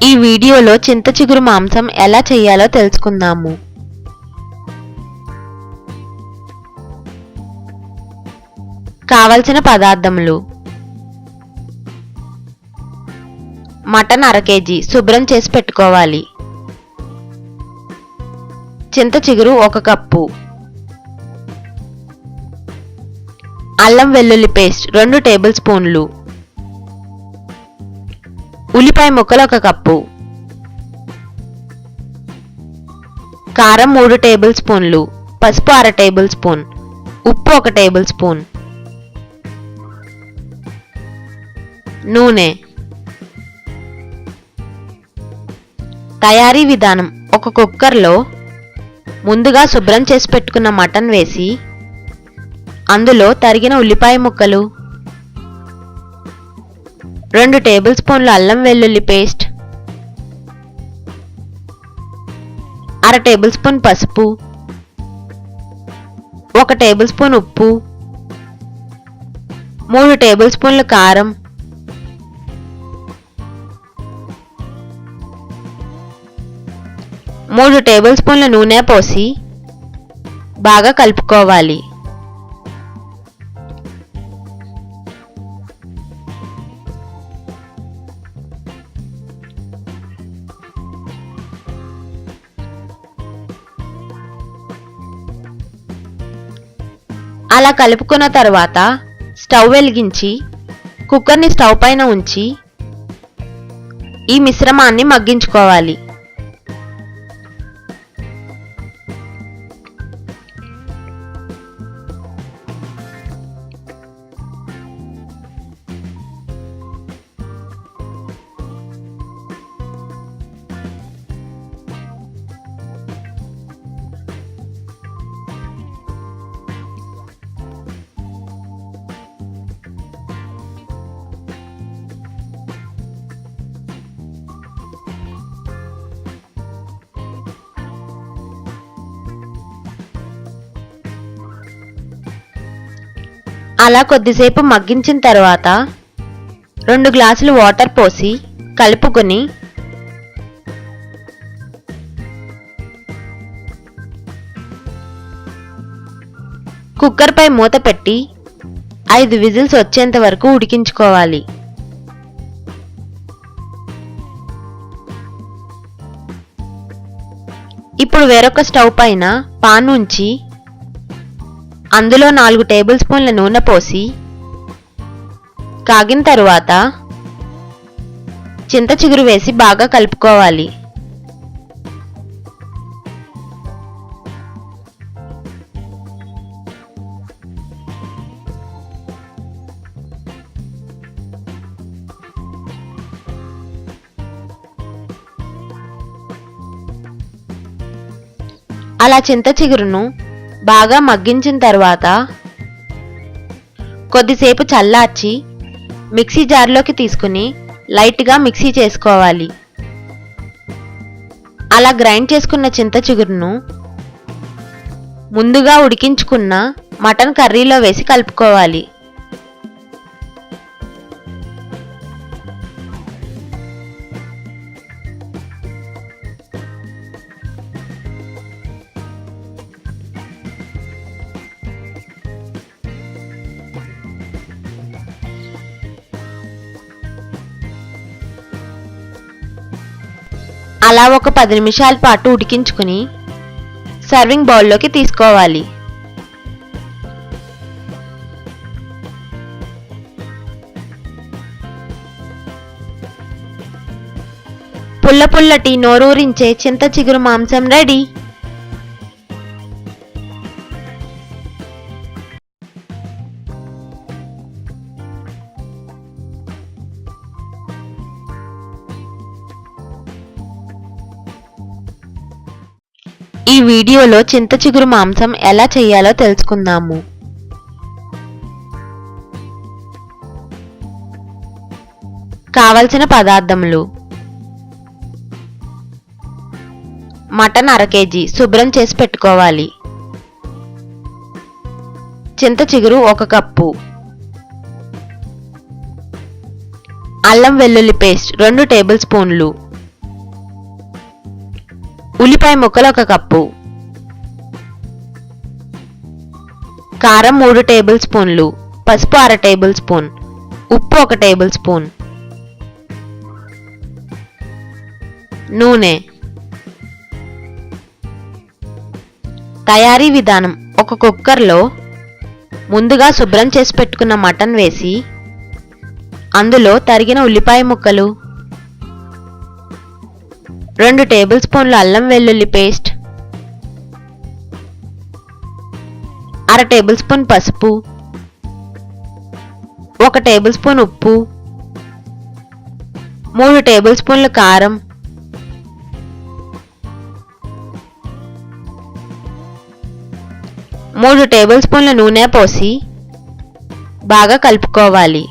ఈ వీడియోలో చింత చిగురు మాంసం ఎలా చేయాలో తెలుసుకుందాము. కావలసిన పదార్థములు: మటన్ 1/2 కేజీ శుభ్రం చేసి పెట్టుకోవాలి. చింత చిగురు 1 కప్పు, అల్లం వెల్లుల్లి పేస్ట్ 2 టేబుల్ స్పూన్లు, ఉల్లిపాయ ముక్కలు 1 కప్పు, కారం 3 టేబుల్ స్పూన్లు, పసుపు 1/2 టేబుల్ స్పూన్, ఉప్పు 1 టేబుల్ స్పూన్, నూనె. తయారీ విధానం: ఒక కుక్కర్లో ముందుగా శుభ్రం చేసి పెట్టుకున్న మటన్ వేసి అందులో తరిగిన ఉల్లిపాయ ముక్కలు, 2 టేబుల్ స్పూన్లు అల్లం వెల్లుల్లి పేస్ట్, 1/2 టేబుల్ స్పూన్ పసుపు, 1 టేబుల్ స్పూన్ ఉప్పు, 3 టేబుల్ స్పూన్ల కారం, 3 టేబుల్ స్పూన్ల నూనె పోసి బాగా కలుపుకోవాలి. అలా కలుపుకున్న తర్వాత స్టవ్ వెలిగించి కుక్కర్ని స్టవ్ పైన ఉంచి ఈ మిశ్రమాన్ని మగ్గించుకోవాలి. అలా కొద్దిసేపు మగ్గించిన తర్వాత 2 గ్లాసులు వాటర్ పోసి కలుపుకొని కుక్కర్పై మూత పెట్టి 5 విజిల్స్ వచ్చేంత వరకు ఉడికించుకోవాలి. ఇప్పుడు వేరొక స్టవ్ పైన పాన్ ఉంచి అందులో 4 టేబుల్ స్పూన్ల నూనె పోసి కాగిన తరువాత చింత చిగురు వేసి బాగా కలుపుకోవాలి. అలా చింత చిగురును బాగా మగ్గించిన తర్వాత కొద్దిసేపు చల్లార్చి మిక్సీ జార్లోకి తీసుకుని లైట్గా మిక్సీ చేసుకోవాలి. అలా గ్రైండ్ చేసుకున్న చింత చిగురును ముందుగా ఉడికించుకున్న మటన్ కర్రీలో వేసి కలుపుకోవాలి. అలా ఒక 10 నిమిషాల పాటు ఉడికించుకుని సర్వింగ్ బౌల్లోకి తీసుకోవాలి. పుల్ల పుల్లటి నోరూరించే చింత చిగురు మాంసం రెడీ. ఈ వీడియోలో చింత చిగురు మాంసం ఎలా చేయాలో తెలుసుకుందాము. కావలసిన పదార్థములు: మటన్ 1/2 కేజీ శుభ్రం చేసి పెట్టుకోవాలి. చింత చిగురు 1 కప్పు, అల్లం వెల్లుల్లి పేస్ట్ 2 టేబుల్ స్పూన్లు, ఉల్లిపాయ ముక్కలు 1 కప్పు, కారం 3 టేబుల్ స్పూన్లు, పసుపు 1/2 టేబుల్ స్పూన్, ఉప్పు 1 టేబుల్ స్పూన్, నూనె. తయారీ విధానం: ఒక కుక్కర్లో ముందుగా శుభ్రం చేసి పెట్టుకున్న మటన్ వేసి అందులో తరిగిన ఉల్లిపాయ ముక్కలు, 2 టేబుల్ స్పూన్ల అల్లం వెల్లుల్లి పేస్ట్, 1/2 టేబుల్ స్పూన్ పసుపు, 1 టేబుల్ స్పూన్ ఉప్పు, 3 టేబుల్ స్పూన్ల కారం, 3 టేబుల్ స్పూన్ల నూనె పోసి బాగా కలుపుకోవాలి.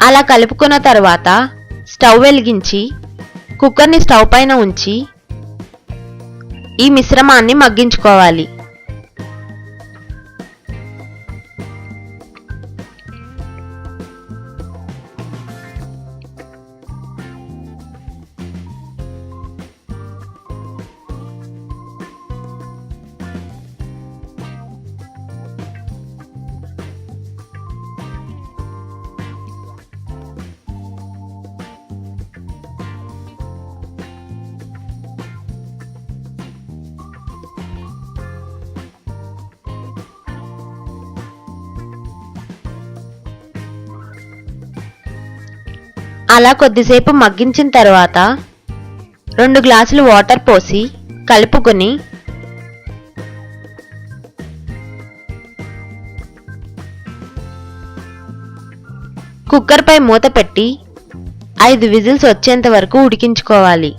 అలా కలుపుకున్న తర్వాత స్టవ్ వెలిగించి కుక్కర్ని స్టవ్ పైన ఉంచి ఈ మిశ్రమాన్ని మగ్గించుకోవాలి. అలా కొద్దిసేపు మగ్గించిన తర్వాత 2 గ్లాసులు వాటర్ పోసి కలుపుకొని కుక్కర్పై మూత పెట్టి 5 విజిల్స్ వచ్చేంత వరకు ఉడికించుకోవాలి.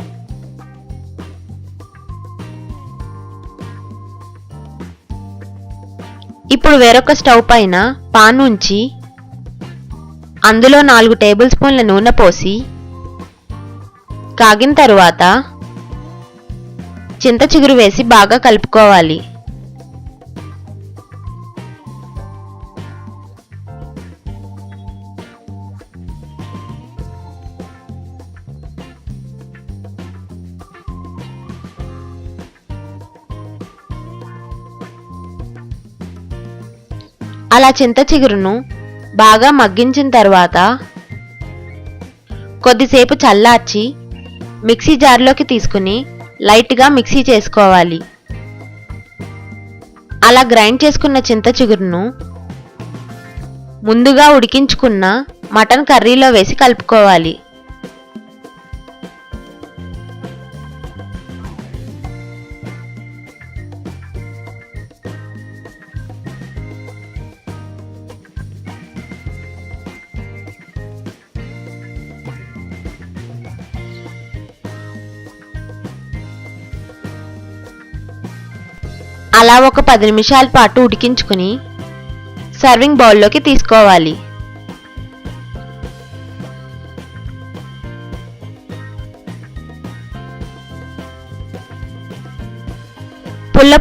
ఇప్పుడు వేరొక స్టవ్ పైన పాన్ ఉంచి అందులో 4 టేబుల్ స్పూన్ల నూనె పోసి కాగిన తరువాత చింత చిగురు వేసి బాగా కలుపుకోవాలి. అలా చింత చిగురును బాగా మగ్గించిన తర్వాత కొద్దిసేపు చల్లార్చి మిక్సీ జార్లోకి తీసుకుని లైట్గా మిక్సీ చేసుకోవాలి. అలా గ్రైండ్ చేసుకున్న చింత చిగురును ముందుగా ఉడికించుకున్న మటన్ కర్రీలో వేసి కలుపుకోవాలి. అలా ఒక 10 నిమిషాల పాటు ఉడికించుకుని సర్వింగ్ బౌల్లోకి తీసుకోవాలి.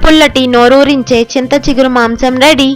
పుల్లటి నోరూరించే చింత చిగురు మాంసం రెడీ.